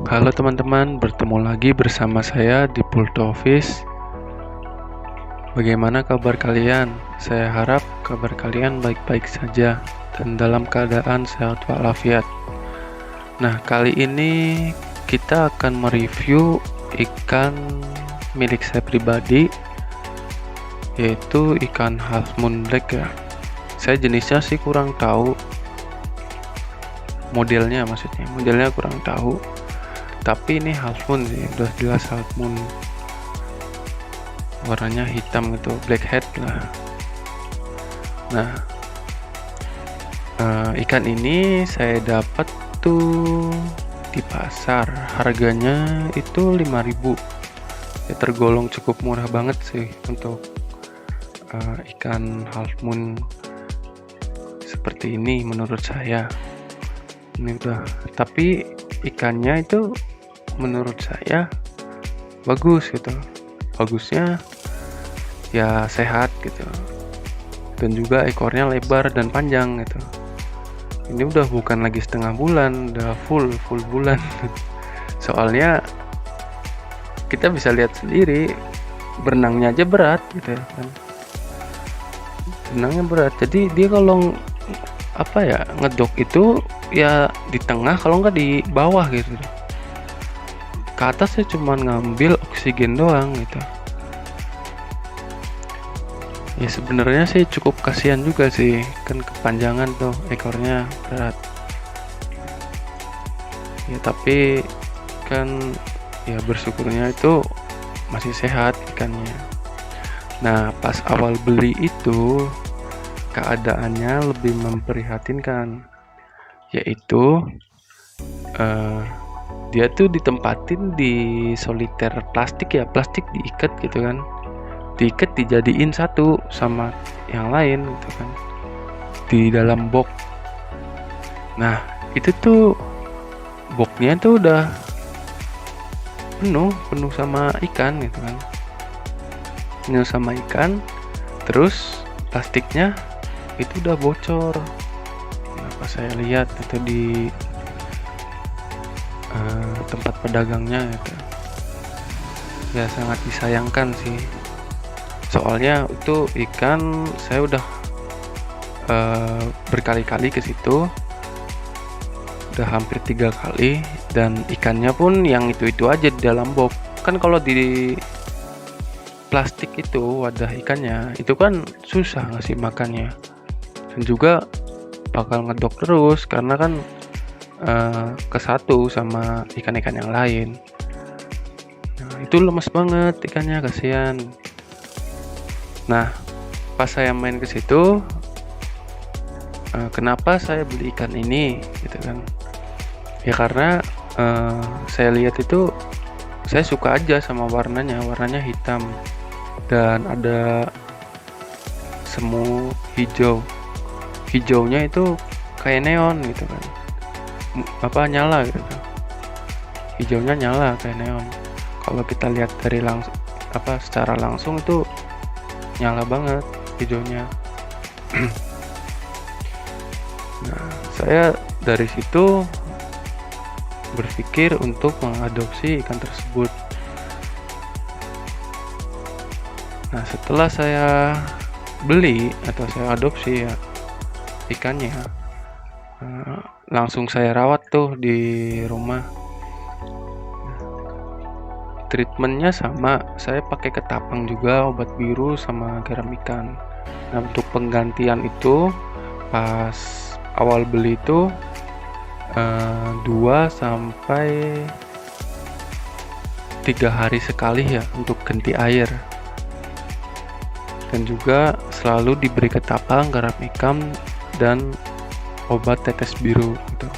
Halo teman-teman, bertemu lagi bersama saya di Pulto Office. Bagaimana kabar kalian? Saya harap kabar kalian baik-baik saja dan dalam keadaan sehat walafiat. Nah, kali ini kita akan mereview ikan milik saya pribadi, yaitu ikan half moon black ya. Saya jenisnya sih kurang tahu, modelnya kurang tahu. Tapi ini half moon sih, udah jelas half moon. Warnanya hitam gitu, blackhead lah. Nah, ikan ini saya dapat tuh di pasar, harganya itu 5.000. Ya, tergolong cukup murah banget sih untuk ikan half moon seperti ini menurut saya. Ini udah, tapi ikannya itu menurut saya bagus gitu. Bagusnya ya sehat gitu, dan juga ekornya lebar dan panjang gitu. Ini udah bukan lagi setengah bulan, udah full bulan. Soalnya kita bisa lihat sendiri, berenangnya aja berat gitu kan, berenangnya berat. Jadi dia kalau ngedok itu ya di tengah, kalau nggak di bawah gitu. Ke atasnya cuma ngambil oksigen doang gitu. Ya sebenarnya sih cukup kasihan juga sih, kan kepanjangan tuh ekornya berat. Ya tapi kan ya bersyukurnya itu masih sehat ikannya. Nah, pas awal beli itu keadaannya lebih memprihatinkan, yaitu dia tuh ditempatin di soliter plastik ya, plastik diikat gitu kan, diikat dijadiin satu sama yang lain gitu kan, di dalam box. Nah itu tuh boxnya tuh udah penuh sama ikan gitu kan, penuh sama ikan, terus plastiknya itu udah bocor. Nah, pas saya lihat itu di tempat pedagangnya gitu, ya sangat disayangkan sih. Soalnya itu ikan saya udah berkali-kali ke situ, udah hampir 3 kali, dan ikannya pun yang itu aja di dalam box. Kan kalau di plastik itu wadah ikannya itu kan susah ngasih makannya, dan juga bakal ngedok terus karena kan kesatu sama ikan-ikan yang lain. Nah, itu lemes banget ikannya, kasihan. Nah, pas saya main ke situ, kenapa saya beli ikan ini gitu kan? Ya karena saya lihat itu, saya suka aja sama warnanya hitam dan ada semu hijau. Hijaunya itu kayak neon gitu kan, nyala gitu. Hijaunya nyala kayak neon. Kalau kita lihat dari secara langsung itu nyala banget hijaunya. Nah, saya dari situ berpikir untuk mengadopsi ikan tersebut. Nah, setelah saya beli atau saya adopsi ya ikannya, langsung saya rawat tuh di rumah. Treatmentnya sama, saya pakai ketapang juga, obat biru sama garam ikan. Nah, untuk penggantian itu pas awal beli itu 2 sampai 3 hari sekali ya untuk ganti air, dan juga selalu diberi ketapang, garam ikan, dan obat tetes biru gitu.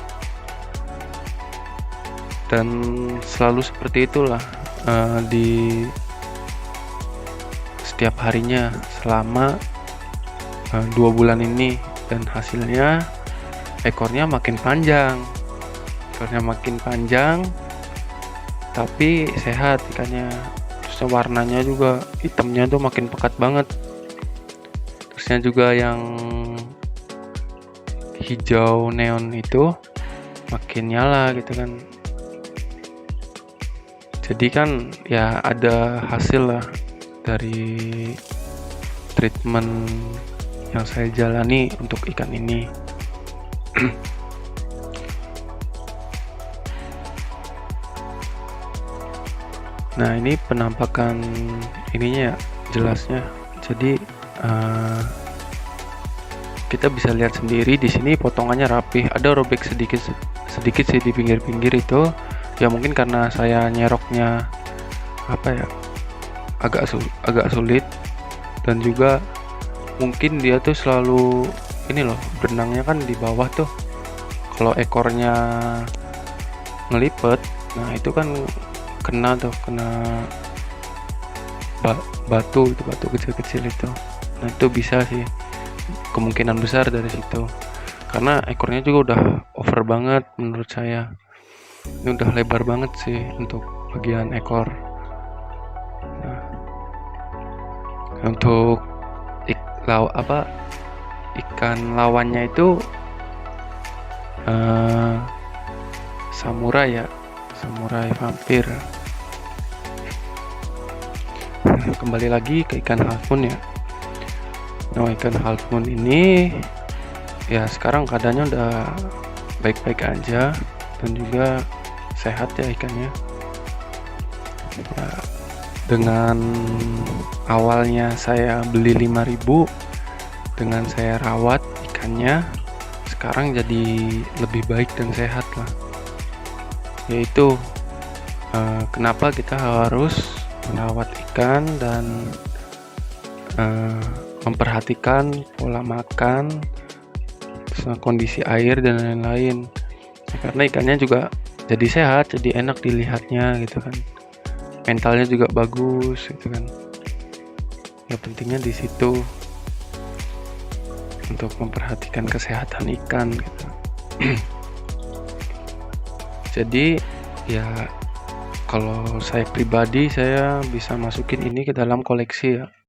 Dan selalu seperti itulah di setiap harinya selama 2 bulan ini, dan hasilnya ekornya makin panjang, tapi sehat ikannya. Terusnya warnanya juga hitamnya tuh makin pekat banget, terusnya juga yang hijau neon itu makin nyala gitu kan. Jadi kan ya ada hasil lah dari treatment yang saya jalani untuk ikan ini. Nah, ini penampakan ininya ya, jelasnya. Jadi kita bisa lihat sendiri di sini potongannya rapih. Ada robek sedikit sih di pinggir-pinggir itu. Ya mungkin karena saya nyeroknya agak sulit, dan juga mungkin dia tuh selalu ini loh, benangnya kan di bawah tuh. Kalau ekornya ngelipet, nah itu kan kena batu kecil-kecil itu. Nah, itu bisa sih, kemungkinan besar dari situ. Karena ekornya juga udah over banget menurut saya. Ini udah lebar banget sih untuk bagian ekor. Nah, untuk ikan lawannya itu samurai vampir. Kembali lagi ke ikan half moon ya. Nah, ikan half moon ini ya sekarang keadaannya udah baik-baik aja dan juga sehat ya ikannya. Ya, dengan awalnya saya beli 5.000, dengan saya rawat ikannya sekarang jadi lebih baik dan sehat lah. Yaitu kenapa kita harus merawat ikan dan memperhatikan pola makan, kondisi air dan lain-lain. Karena ikannya juga jadi sehat, jadi enak dilihatnya gitu kan. Mentalnya juga bagus gitu kan. Ya pentingnya di situ, untuk memperhatikan kesehatan ikan gitu. Jadi ya kalau saya pribadi, saya bisa masukin ini ke dalam koleksi ya.